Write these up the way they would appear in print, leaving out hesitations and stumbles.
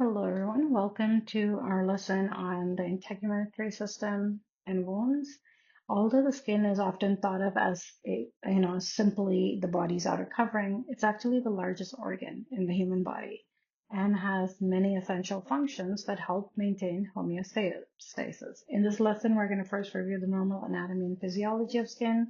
Hello, everyone. Welcome to our lesson on the integumentary system and wounds. Although the skin is often thought of as simply the body's outer covering, it's actually the largest organ in the human body and has many essential functions that help maintain homeostasis. In this lesson, we're going to first review the normal anatomy and physiology of skin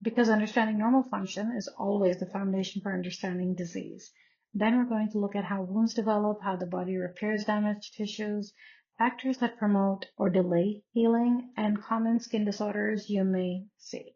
because understanding normal function is always the foundation for understanding disease. Then we're going to look at how wounds develop, how the body repairs damaged tissues, factors that promote or delay healing, and common skin disorders you may see.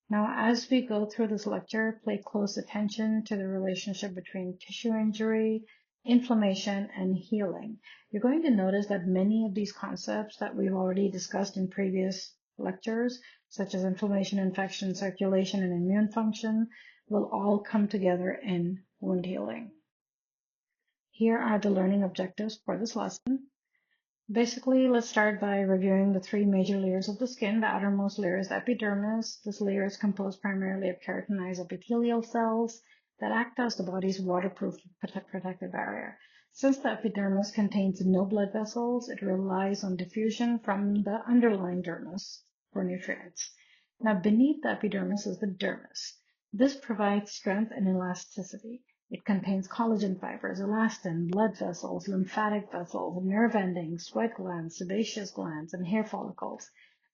Now, as we go through this lecture, pay close attention to the relationship between tissue injury, inflammation, and healing. You're going to notice that many of these concepts that we've already discussed in previous lectures, such as inflammation, infection, circulation, and immune function, will all come together in wound healing. Here are the learning objectives for this lesson. Basically, let's start by reviewing the three major layers of the skin. The outermost layer is the epidermis. This layer is composed primarily of keratinized epithelial cells that act as the body's waterproof protective barrier. Since the epidermis contains no blood vessels, it relies on diffusion from the underlying dermis for nutrients. Now, beneath the epidermis is the dermis. This provides strength and elasticity. It contains collagen fibers, elastin, blood vessels, lymphatic vessels, nerve endings, sweat glands, sebaceous glands, and hair follicles.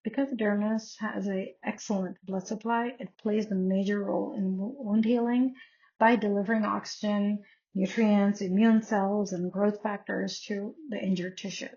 Because the dermis has an excellent blood supply, it plays a major role in wound healing by delivering oxygen, nutrients, immune cells, and growth factors to the injured tissue.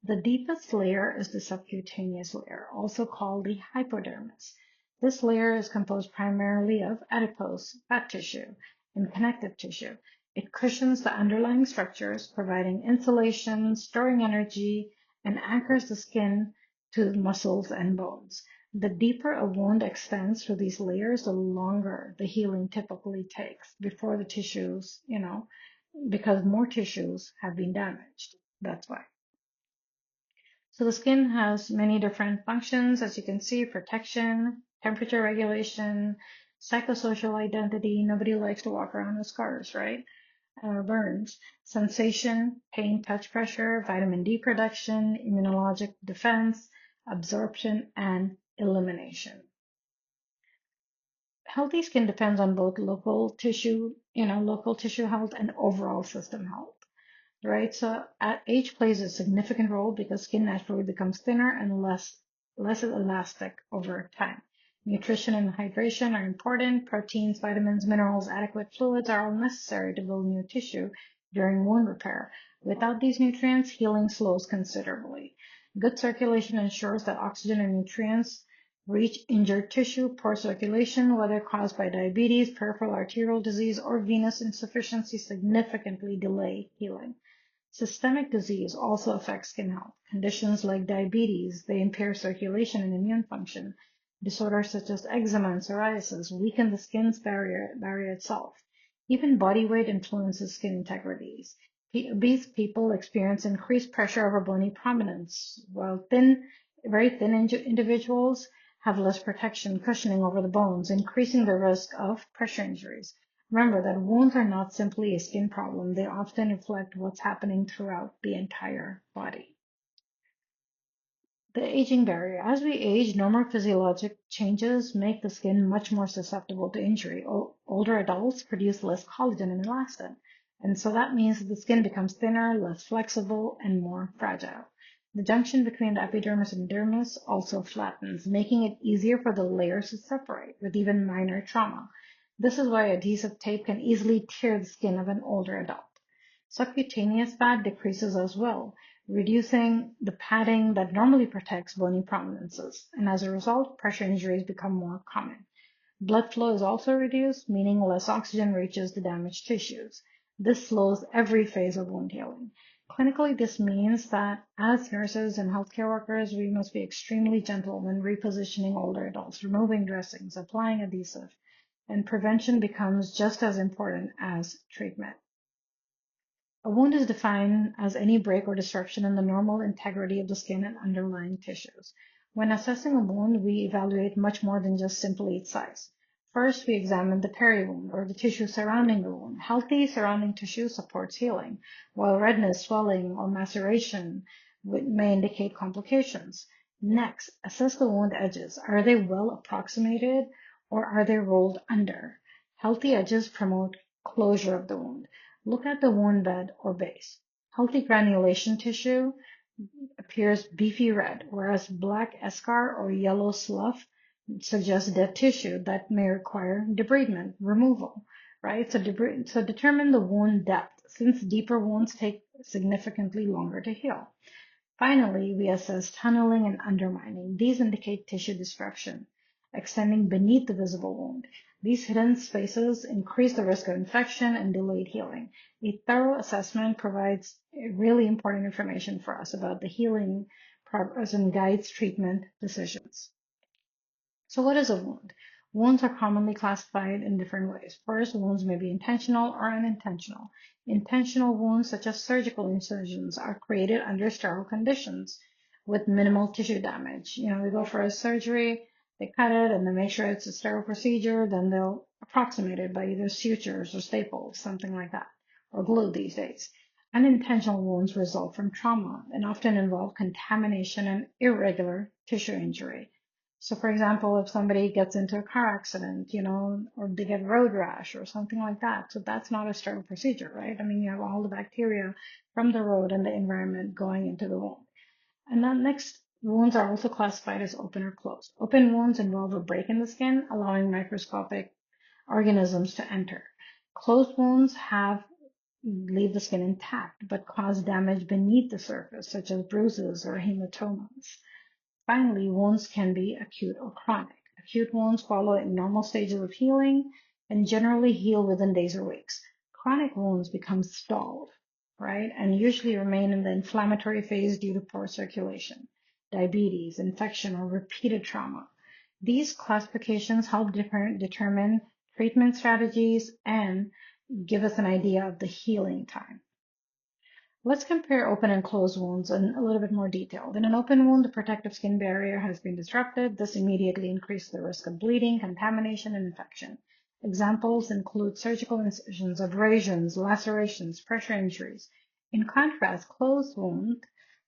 The deepest layer is the subcutaneous layer, also called the hypodermis. This layer is composed primarily of adipose, fat tissue, and connective tissue. It cushions the underlying structures, providing insulation, storing energy, and anchors the skin to muscles and bones. The deeper a wound extends through these layers, the longer the healing typically takes before the tissues, because more tissues have been damaged. That's why. So the skin has many different functions, as you can see: protection, temperature regulation, psychosocial identity. Nobody likes to walk around with scars, right? Burns, sensation, pain, touch pressure, vitamin D production, immunologic defense, absorption, and elimination. Healthy skin depends on both local tissue health and overall system health. Right? So age plays a significant role because skin naturally becomes thinner and less elastic over time. Nutrition and hydration are important. Proteins, vitamins, minerals, adequate fluids are all necessary to build new tissue during wound repair. Without these nutrients, healing slows considerably. Good circulation ensures that oxygen and nutrients reach injured tissue. Poor circulation, whether caused by diabetes, peripheral arterial disease, or venous insufficiency, significantly delay healing. Systemic disease also affects skin health. Conditions like diabetes, they impair circulation and immune function. Disorders such as eczema and psoriasis weaken the skin's barrier itself. Even body weight influences skin integrities. Obese people experience increased pressure over bony prominence, while very thin individuals have less protection cushioning over the bones, increasing the risk of pressure injuries. Remember that wounds are not simply a skin problem. They often reflect what's happening throughout the entire body. The aging barrier. As we age, normal physiologic changes make the skin much more susceptible to injury. Older adults produce less collagen and elastin, and so that means that the skin becomes thinner, less flexible, and more fragile. The junction between the epidermis and dermis also flattens, making it easier for the layers to separate with even minor trauma. This is why adhesive tape can easily tear the skin of an older adult. Subcutaneous fat decreases as well, reducing the padding that normally protects bony prominences, and as a result, pressure injuries become more common. Blood flow is also reduced, meaning less oxygen reaches the damaged tissues. This slows every phase of wound healing. Clinically, this means that as nurses and healthcare workers, we must be extremely gentle when repositioning older adults, removing dressings, applying adhesive, and prevention becomes just as important as treatment. A wound is defined as any break or disruption in the normal integrity of the skin and underlying tissues. When assessing a wound, we evaluate much more than just simply its size. First, we examine the peri-wound or the tissue surrounding the wound. Healthy surrounding tissue supports healing, while redness, swelling, or maceration may indicate complications. Next, assess the wound edges. Are they well approximated or are they rolled under? Healthy edges promote closure of the wound. Look at the wound bed or base. Healthy granulation tissue appears beefy red, whereas black eschar or yellow slough suggests dead tissue that may require debridement, removal, right? So determine the wound depth, since deeper wounds take significantly longer to heal. Finally, we assess tunneling and undermining. These indicate tissue destruction, extending beneath the visible wound. These hidden spaces increase the risk of infection and delayed healing. A thorough assessment provides really important information for us about the healing progress and guides treatment decisions. So what is a wound? Wounds are commonly classified in different ways. First, wounds may be intentional or unintentional. Intentional wounds, such as surgical incisions, are created under sterile conditions with minimal tissue damage. We go for a surgery, they cut it, and they make sure it's a sterile procedure, then they'll approximate it by either sutures or staples, something like that, or glue these days. Unintentional wounds result from trauma and often involve contamination and irregular tissue injury. So, for example, if somebody gets into a car accident, or they get road rash or something like that, so that's not a sterile procedure, right? I mean, you have all the bacteria from the road and the environment going into the wound. And then next, wounds are also classified as open or closed. Open wounds involve a break in the skin, allowing microscopic organisms to enter. Closed wounds leave the skin intact, but cause damage beneath the surface, such as bruises or hematomas. Finally, wounds can be acute or chronic. Acute wounds follow in normal stages of healing and generally heal within days or weeks. Chronic wounds become stalled, right, and usually remain in the inflammatory phase due to poor circulation, diabetes, infection, or repeated trauma. These classifications help determine treatment strategies and give us an idea of the healing time. Let's compare open and closed wounds in a little bit more detail. In an open wound, the protective skin barrier has been disrupted. This immediately increases the risk of bleeding, contamination, and infection. Examples include surgical incisions, abrasions, lacerations, pressure injuries. In contrast, closed wound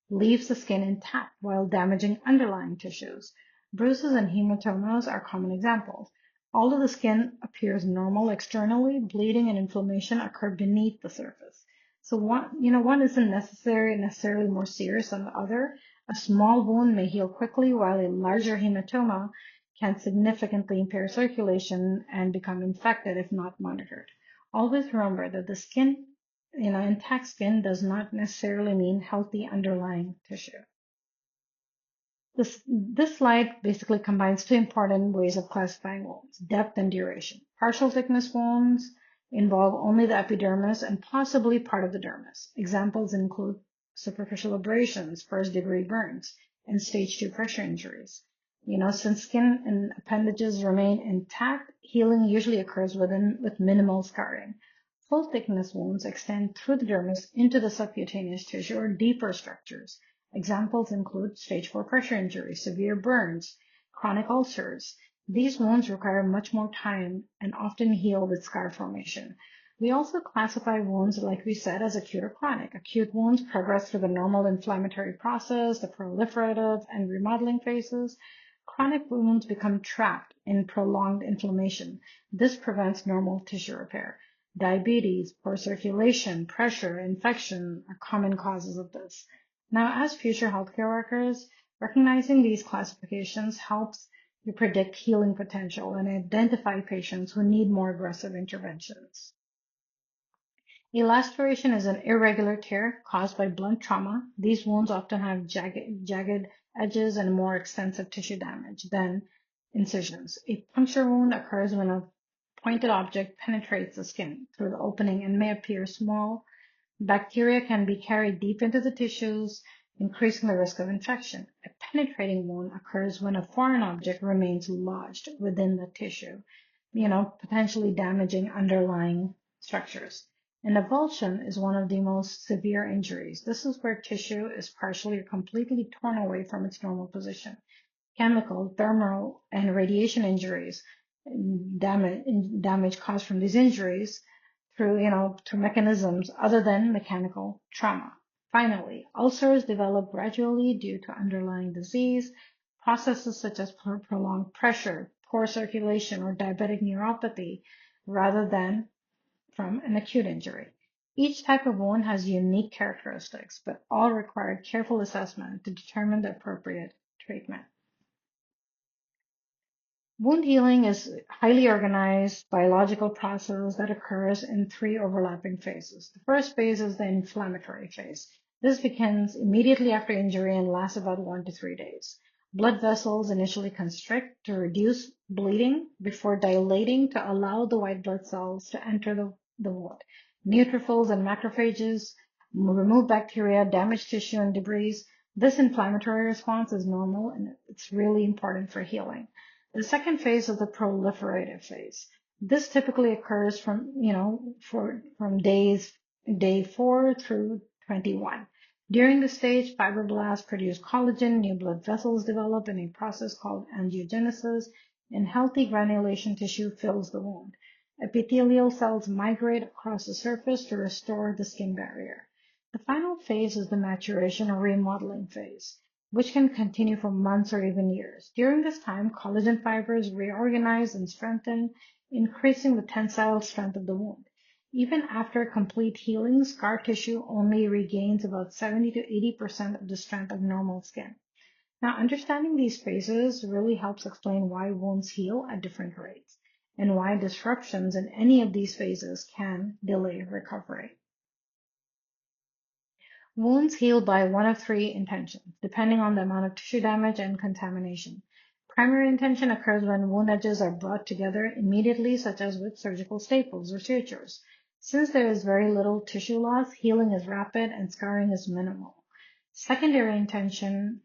leaves the skin intact while damaging underlying tissues. Bruises and hematomas are common examples. Although the skin appears normal externally, bleeding and inflammation occur beneath the surface. So one isn't necessarily more serious than the other. A small wound may heal quickly, while a larger hematoma can significantly impair circulation and become infected if not monitored. Always remember that the skin, intact skin does not necessarily mean healthy underlying tissue. This slide basically combines two important ways of classifying wounds: depth and duration. Partial thickness wounds involve only the epidermis and possibly part of the dermis. Examples include superficial abrasions, first-degree burns, and stage 2 pressure injuries. Since skin and appendages remain intact, healing usually occurs with minimal scarring. Full thickness wounds extend through the dermis into the subcutaneous tissue or deeper structures. Examples include stage 4 pressure injury, severe burns, chronic ulcers. These wounds require much more time and often heal with scar formation. We also classify wounds, like we said, as acute or chronic. Acute wounds progress through the normal inflammatory process, the proliferative and remodeling phases. Chronic wounds become trapped in prolonged inflammation. This prevents normal tissue repair. Diabetes, poor circulation, pressure, infection are common causes of this. Now, as future healthcare workers, recognizing these classifications helps you predict healing potential and identify patients who need more aggressive interventions. A laceration is an irregular tear caused by blunt trauma. These wounds often have jagged edges and more extensive tissue damage than incisions. A puncture wound occurs when a pointed object penetrates the skin through the opening and may appear small. Bacteria can be carried deep into the tissues, increasing the risk of infection. A penetrating wound occurs when a foreign object remains lodged within the tissue, potentially damaging underlying structures. An avulsion is one of the most severe injuries. This is where tissue is partially or completely torn away from its normal position. Chemical, thermal, and radiation injuries damage caused from these injuries through mechanisms other than mechanical trauma. Finally, ulcers develop gradually due to underlying disease, processes such as prolonged pressure, poor circulation, or diabetic neuropathy, rather than from an acute injury. Each type of wound has unique characteristics, but all require careful assessment to determine the appropriate treatment. Wound healing is a highly organized biological process that occurs in three overlapping phases. The first phase is the inflammatory phase. This begins immediately after injury and lasts about 1 to 3 days. Blood vessels initially constrict to reduce bleeding before dilating to allow the white blood cells to enter the wound. Neutrophils and macrophages remove bacteria, damage tissue, and debris. This inflammatory response is normal and it's really important for healing. The second phase is the proliferative phase. This typically occurs from day 4 through 21. During this stage, fibroblasts produce collagen, new blood vessels develop in a process called angiogenesis, and healthy granulation tissue fills the wound. Epithelial cells migrate across the surface to restore the skin barrier. The final phase is the maturation or remodeling phase, which can continue for months or even years. During this time, collagen fibers reorganize and strengthen, increasing the tensile strength of the wound. Even after complete healing, scar tissue only regains about 70 to 80% of the strength of normal skin. Now, understanding these phases really helps explain why wounds heal at different rates and why disruptions in any of these phases can delay recovery. Wounds heal by one of three intentions, depending on the amount of tissue damage and contamination. Primary intention occurs when wound edges are brought together immediately, such as with surgical staples or sutures. Since there is very little tissue loss, healing is rapid and scarring is minimal. Secondary intention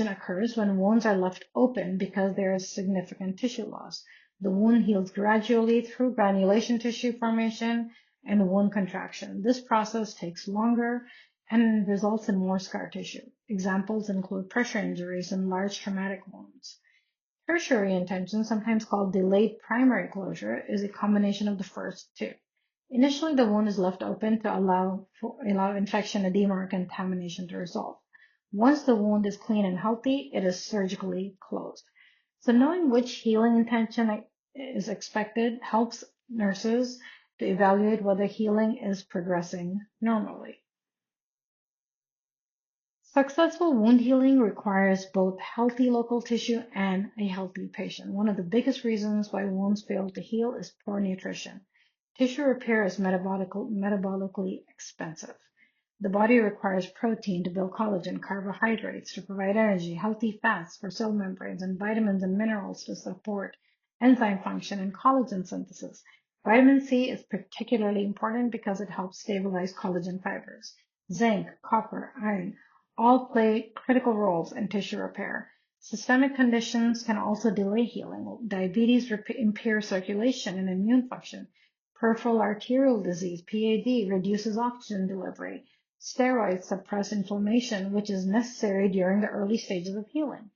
occurs when wounds are left open because there is significant tissue loss. The wound heals gradually through granulation tissue formation and wound contraction. This process takes longer and results in more scar tissue. Examples include pressure injuries and large traumatic wounds. Tertiary intention, sometimes called delayed primary closure, is a combination of the first two. Initially, the wound is left open to allow infection, edema, or contamination to resolve. Once the wound is clean and healthy, it is surgically closed. So knowing which healing intention is expected helps nurses to evaluate whether healing is progressing normally. Successful wound healing requires both healthy local tissue and a healthy patient. One of the biggest reasons why wounds fail to heal is poor nutrition. Tissue repair is metabolically expensive. The body requires protein to build collagen, carbohydrates to provide energy, healthy fats for cell membranes, and vitamins and minerals to support enzyme function and collagen synthesis. Vitamin C is particularly important because it helps stabilize collagen fibers. Zinc, copper, iron all play critical roles in tissue repair. Systemic conditions can also delay healing. Diabetes impairs circulation and immune function. Peripheral arterial disease, PAD, reduces oxygen delivery. Steroids suppress inflammation, which is necessary during the early stages of healing.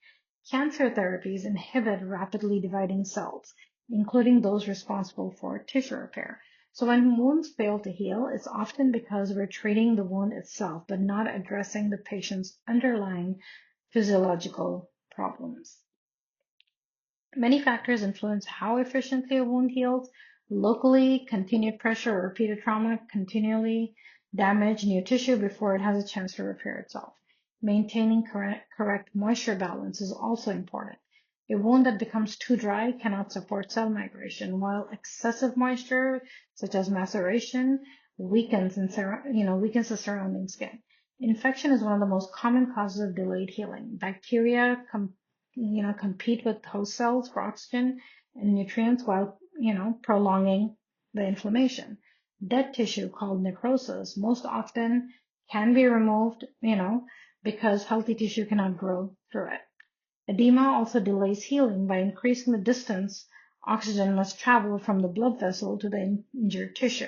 Cancer therapies inhibit rapidly dividing cells, including those responsible for tissue repair. So when wounds fail to heal, it's often because we're treating the wound itself, but not addressing the patient's underlying physiological problems. Many factors influence how efficiently a wound heals. Locally, continued pressure or repeated trauma continually damage new tissue before it has a chance to repair itself. Maintaining correct moisture balance is also important. A wound that becomes too dry cannot support cell migration, while excessive moisture, such as maceration, weakens the surrounding skin. Infection is one of the most common causes of delayed healing. Bacteria compete with host cells for oxygen and nutrients while, prolonging the inflammation. Dead tissue called necrosis most often can be removed, because healthy tissue cannot grow through it. Edema also delays healing by increasing the distance oxygen must travel from the blood vessel to the injured tissue.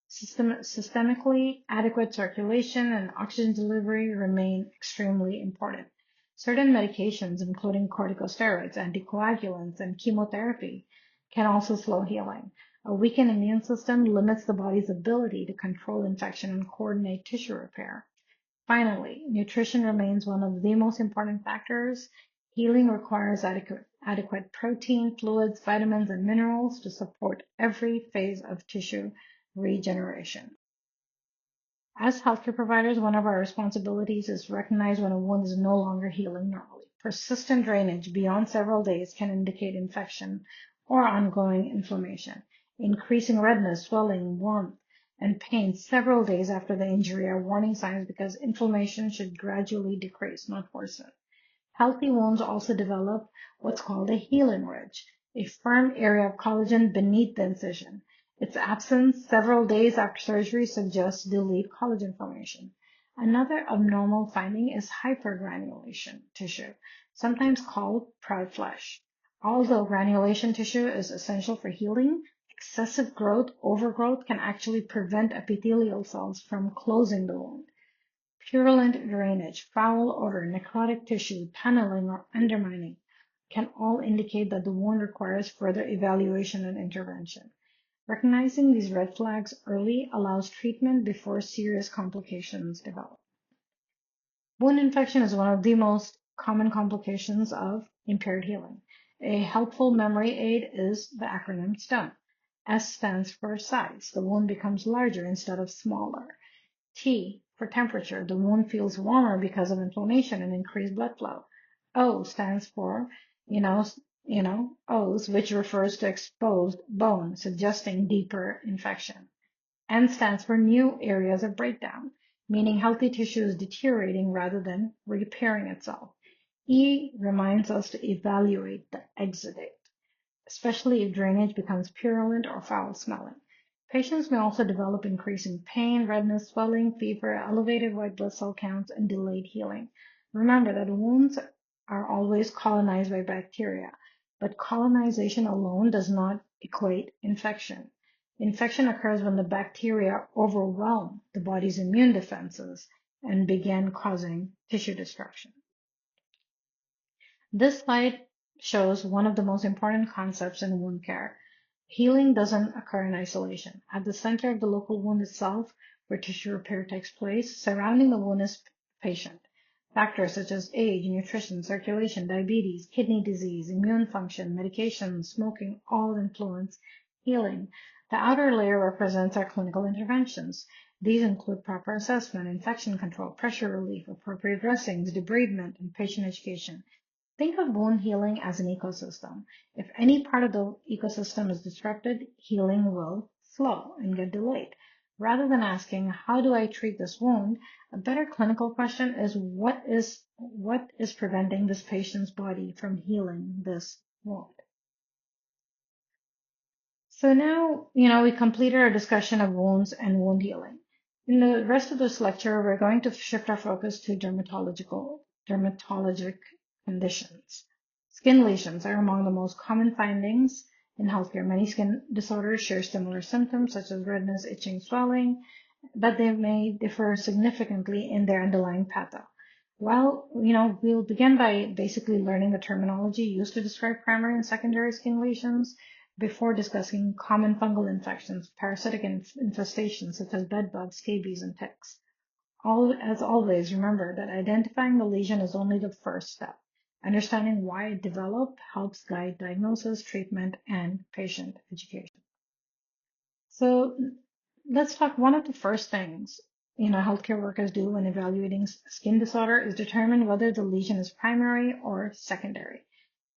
Systemically adequate circulation and oxygen delivery remain extremely important. Certain medications, including corticosteroids, anticoagulants, and chemotherapy, can also slow healing. A weakened immune system limits the body's ability to control infection and coordinate tissue repair. Finally, nutrition remains one of the most important factors. Healing requires adequate protein, fluids, vitamins, and minerals to support every phase of tissue regeneration. As healthcare providers, one of our responsibilities is to recognize when a wound is no longer healing normally. Persistent drainage beyond several days can indicate infection or ongoing inflammation. Increasing redness, swelling, warmth, and pain several days after the injury are warning signs because inflammation should gradually decrease, not worsen. Healthy wounds also develop what's called a healing ridge, a firm area of collagen beneath the incision. Its absence several days after surgery suggests delayed collagen formation. Another abnormal finding is hypergranulation tissue, sometimes called proud flesh. Although granulation tissue is essential for healing, excessive growth, overgrowth can actually prevent epithelial cells from closing the wound. Purulent drainage, foul odor, necrotic tissue, tunneling, or undermining can all indicate that the wound requires further evaluation and intervention. Recognizing these red flags early allows treatment before serious complications develop. Wound infection is one of the most common complications of impaired healing. A helpful memory aid is the acronym STONE. S stands for size. The wound becomes larger instead of smaller. T for temperature. The wound feels warmer because of inflammation and increased blood flow. O stands for, O's, which refers to exposed bone, suggesting deeper infection. N stands for new areas of breakdown, meaning healthy tissue is deteriorating rather than repairing itself. E reminds us to evaluate the exudate, especially if drainage becomes purulent or foul-smelling. Patients may also develop increasing pain, redness, swelling, fever, elevated white blood cell counts, and delayed healing. Remember that wounds are always colonized by bacteria, but colonization alone does not equate infection. Infection occurs when the bacteria overwhelm the body's immune defenses and begin causing tissue destruction. This slide shows one of the most important concepts in wound care. Healing doesn't occur in isolation. At the center of the local wound itself, where tissue repair takes place, surrounding the wound is patient. Factors such as age, nutrition, circulation, diabetes, kidney disease, immune function, medication, smoking all influence healing. The outer layer represents our clinical interventions. These include proper assessment, infection control, pressure relief, appropriate dressings, debridement, and patient education. Think of wound healing as an ecosystem. If any part of the ecosystem is disrupted, healing will slow and get delayed. Rather than asking, how do I treat this wound? A better clinical question is, what is preventing this patient's body from healing this wound? So now, we completed our discussion of wounds and wound healing. In the rest of this lecture, we're going to shift our focus to dermatologic conditions. Skin lesions are among the most common findings in healthcare. Many skin disorders share similar symptoms such as redness, itching, swelling, but they may differ significantly in their underlying patho. Well, we'll begin by basically learning the terminology used to describe primary and secondary skin lesions before discussing common fungal infections, parasitic infestations such as bedbugs, scabies, and ticks. As always, remember that identifying the lesion is only the first step. Understanding why it developed helps guide diagnosis, treatment, and patient education. So let's talk. One of the first things healthcare workers do when evaluating skin disorder is determine whether the lesion is primary or secondary.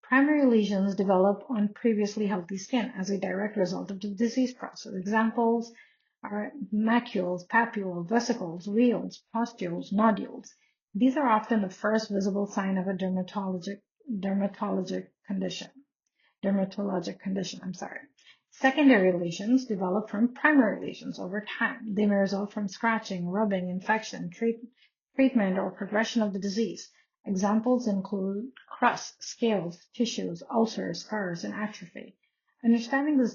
Primary lesions develop on previously healthy skin as a direct result of the disease process. Examples are macules, papules, vesicles, wheals, pustules, nodules. These are often the first visible sign of a dermatologic condition. Secondary lesions develop from primary lesions over time. They may result from scratching, rubbing, infection, treatment, or progression of the disease. Examples include crusts, scales, tissues, ulcers, scars, and atrophy. Understanding this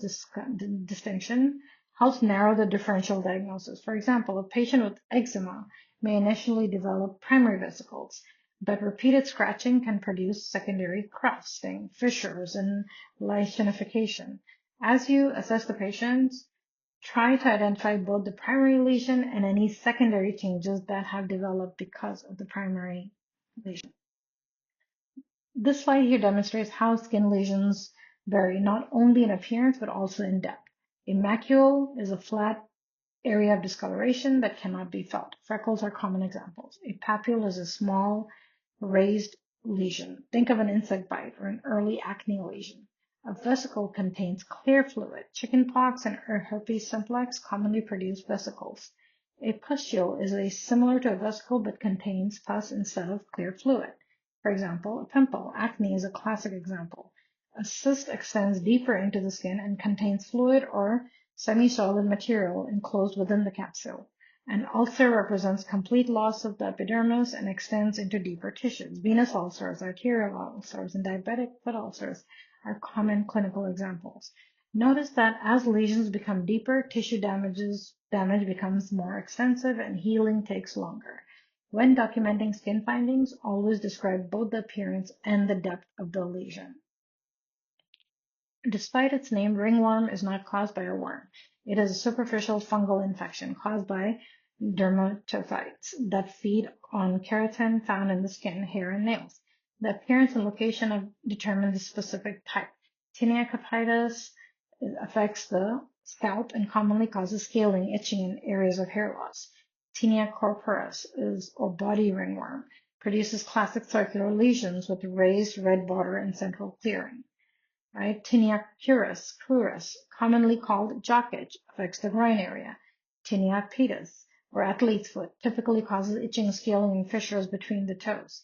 distinction helps narrow the differential diagnosis. For example, a patient with eczema may initially develop primary vesicles, but repeated scratching can produce secondary crusting, fissures, and lichenification. As you assess the patient, try to identify both the primary lesion and any secondary changes that have developed because of the primary lesion. This slide here demonstrates how skin lesions vary not only in appearance but also in depth. A macule is a flat area of discoloration that cannot be felt. Freckles are common examples. A papule is a small raised lesion. Think of an insect bite or an early acne lesion. A vesicle contains clear fluid. Chickenpox and herpes simplex commonly produce vesicles. A pustule is similar to a vesicle but contains pus instead of clear fluid. For example, a pimple. Acne is a classic example. A cyst extends deeper into the skin and contains fluid or semi-solid material enclosed within the capsule. An ulcer represents complete loss of the epidermis and extends into deeper tissues. Venous ulcers, arterial ulcers, and diabetic foot ulcers are common clinical examples. Notice that as lesions become deeper, tissue damage becomes more extensive and healing takes longer. When documenting skin findings, always describe both the appearance and the depth of the lesion. Despite its name, ringworm is not caused by a worm. It is a superficial fungal infection caused by dermatophytes that feed on keratin found in the skin, hair, and nails. The appearance and location determine the specific type. Tinea capitis affects the scalp and commonly causes scaling, itching, and areas of hair loss. Tinea corporis or body ringworm, produces classic circular lesions with raised red border and central clearing. Right? Tinea crurus, commonly called jock itch, affects the groin area. Tinea pedis, or athlete's foot, typically causes itching, scaling, and fissures between the toes.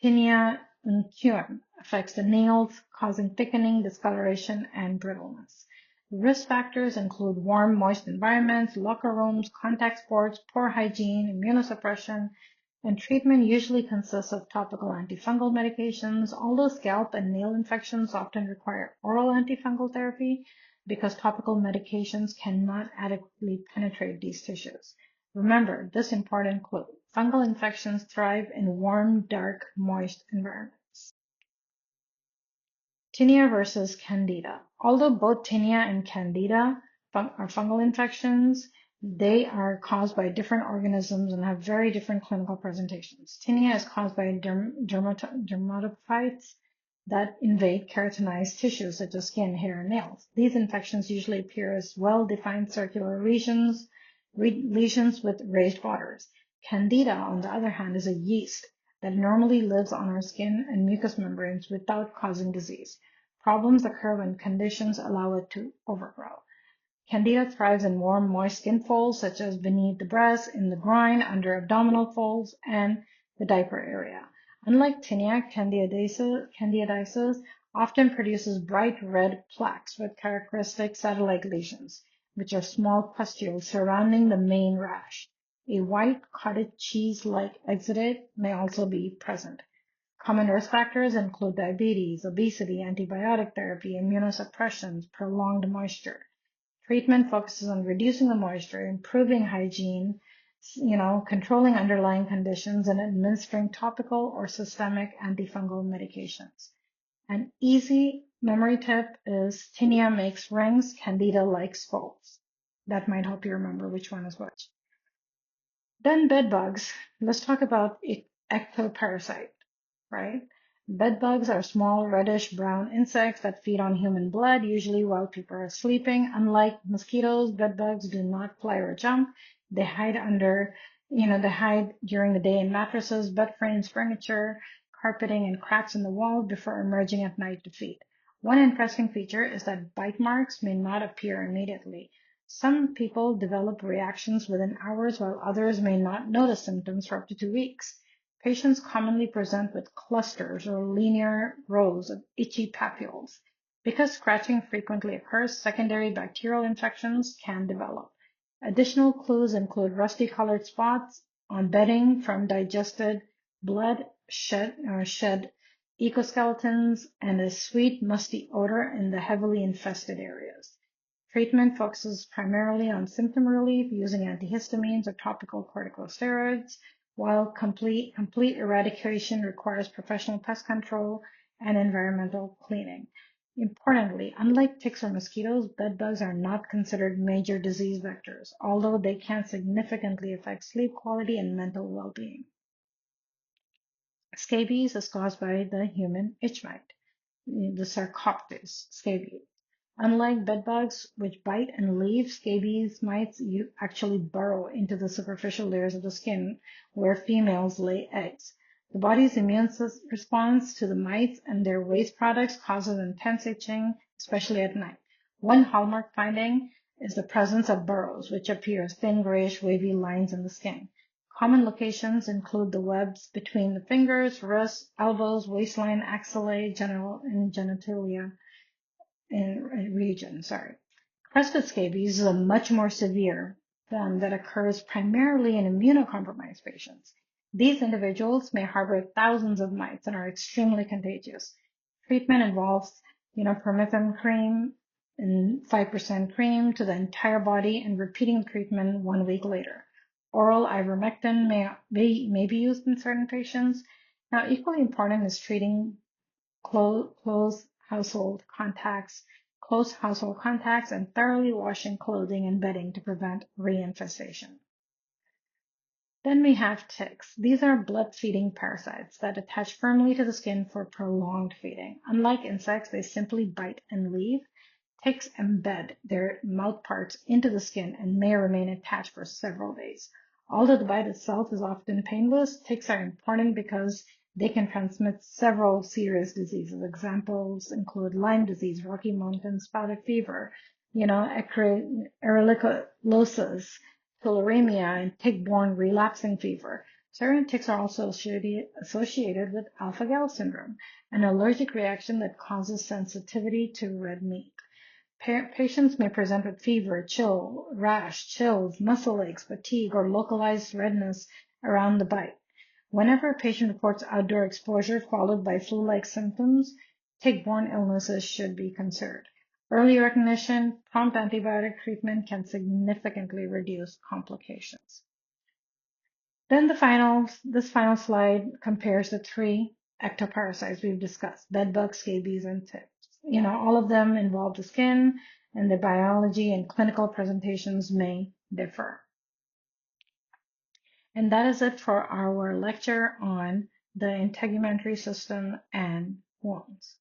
Tinea unguium affects the nails, causing thickening, discoloration, and brittleness. Risk factors include warm, moist environments, locker rooms, contact sports, poor hygiene, immunosuppression, and treatment usually consists of topical antifungal medications, although scalp and nail infections often require oral antifungal therapy because topical medications cannot adequately penetrate these tissues. Remember this important clue. Fungal infections thrive in warm, dark, moist environments. Tinea versus Candida. Although both tinea and candida are fungal infections, they are caused by different organisms and have very different clinical presentations. Tinea is caused by dermatophytes that invade keratinized tissues such as skin, hair, and nails. These infections usually appear as well-defined circular lesions with raised borders. Candida, on the other hand, is a yeast that normally lives on our skin and mucous membranes without causing disease. Problems occur when conditions allow it to overgrow. Candida thrives in warm, moist skin folds, such as beneath the breast, in the groin, under abdominal folds, and the diaper area. Unlike tinea, candidiasis often produces bright red plaques with characteristic satellite lesions, which are small pustules surrounding the main rash. A white cottage cheese-like exudate may also be present. Common risk factors include diabetes, obesity, antibiotic therapy, immunosuppression, prolonged moisture. Treatment focuses on reducing the moisture, improving hygiene, controlling underlying conditions, and administering topical or systemic antifungal medications. An easy memory tip is tinea makes rings, candida likes folds. That might help you remember which one is which. Then bed bugs. Let's talk about ectoparasite. Right? Bed bugs are small reddish-brown insects that feed on human blood, usually while people are sleeping. Unlike mosquitoes, bed bugs do not fly or jump. They hide they hide during the day in mattresses, bed frames, furniture, carpeting, and cracks in the wall before emerging at night to feed. One interesting feature is that bite marks may not appear immediately. Some people develop reactions within hours, while others may not notice symptoms for up to 2 weeks. Patients commonly present with clusters or linear rows of itchy papules. Because scratching frequently occurs, secondary bacterial infections can develop. Additional clues include rusty-colored spots on bedding from digested blood, shed ecoskeletons, and a sweet, musty odor in the heavily infested areas. Treatment focuses primarily on symptom relief using antihistamines or topical corticosteroids, while complete eradication requires professional pest control and environmental cleaning. Importantly, unlike ticks or mosquitoes, bedbugs are not considered major disease vectors, although they can significantly affect sleep quality and mental well-being. Scabies is caused by the human itch mite, the Sarcoptes scabies. Unlike bedbugs, which bite and leave, scabies mites actually burrow into the superficial layers of the skin where females lay eggs. The body's immune response to the mites and their waste products causes intense itching, especially at night. One hallmark finding is the presence of burrows, which appear as thin grayish wavy lines in the skin. Common locations include the webs between the fingers, wrists, elbows, waistline, axillae, and genitalia region. Crested scabies is a much more severe form that occurs primarily in immunocompromised patients. These individuals may harbor thousands of mites and are extremely contagious. Treatment involves, permethrin cream and 5% cream to the entire body and repeating the treatment 1 week later. Oral ivermectin may be used in certain patients. Now, equally important is treating close household contacts, and thoroughly washing clothing and bedding to prevent reinfestation. Then we have ticks. These are blood-feeding parasites that attach firmly to the skin for prolonged feeding. Unlike insects, they simply bite and leave. Ticks embed their mouth parts into the skin and may remain attached for several days. Although the bite itself is often painless, ticks are important because they can transmit several serious diseases. Examples include Lyme disease, Rocky Mountain spotted fever, ehrlichiosis, tularemia, and tick-borne relapsing fever. Certain ticks are also associated with alpha-gal syndrome, an allergic reaction that causes sensitivity to red meat. Patients may present with fever, chill, rash, chills, muscle aches, fatigue, or localized redness around the bite. Whenever a patient reports outdoor exposure followed by flu-like symptoms, tick-borne illnesses should be considered. Early recognition, prompt antibiotic treatment can significantly reduce complications. Then this final slide compares the three ectoparasites we've discussed: bedbugs, scabies, and ticks. All of them involve the skin, and their biology and clinical presentations may differ. And that is it for our lecture on the integumentary system and wounds.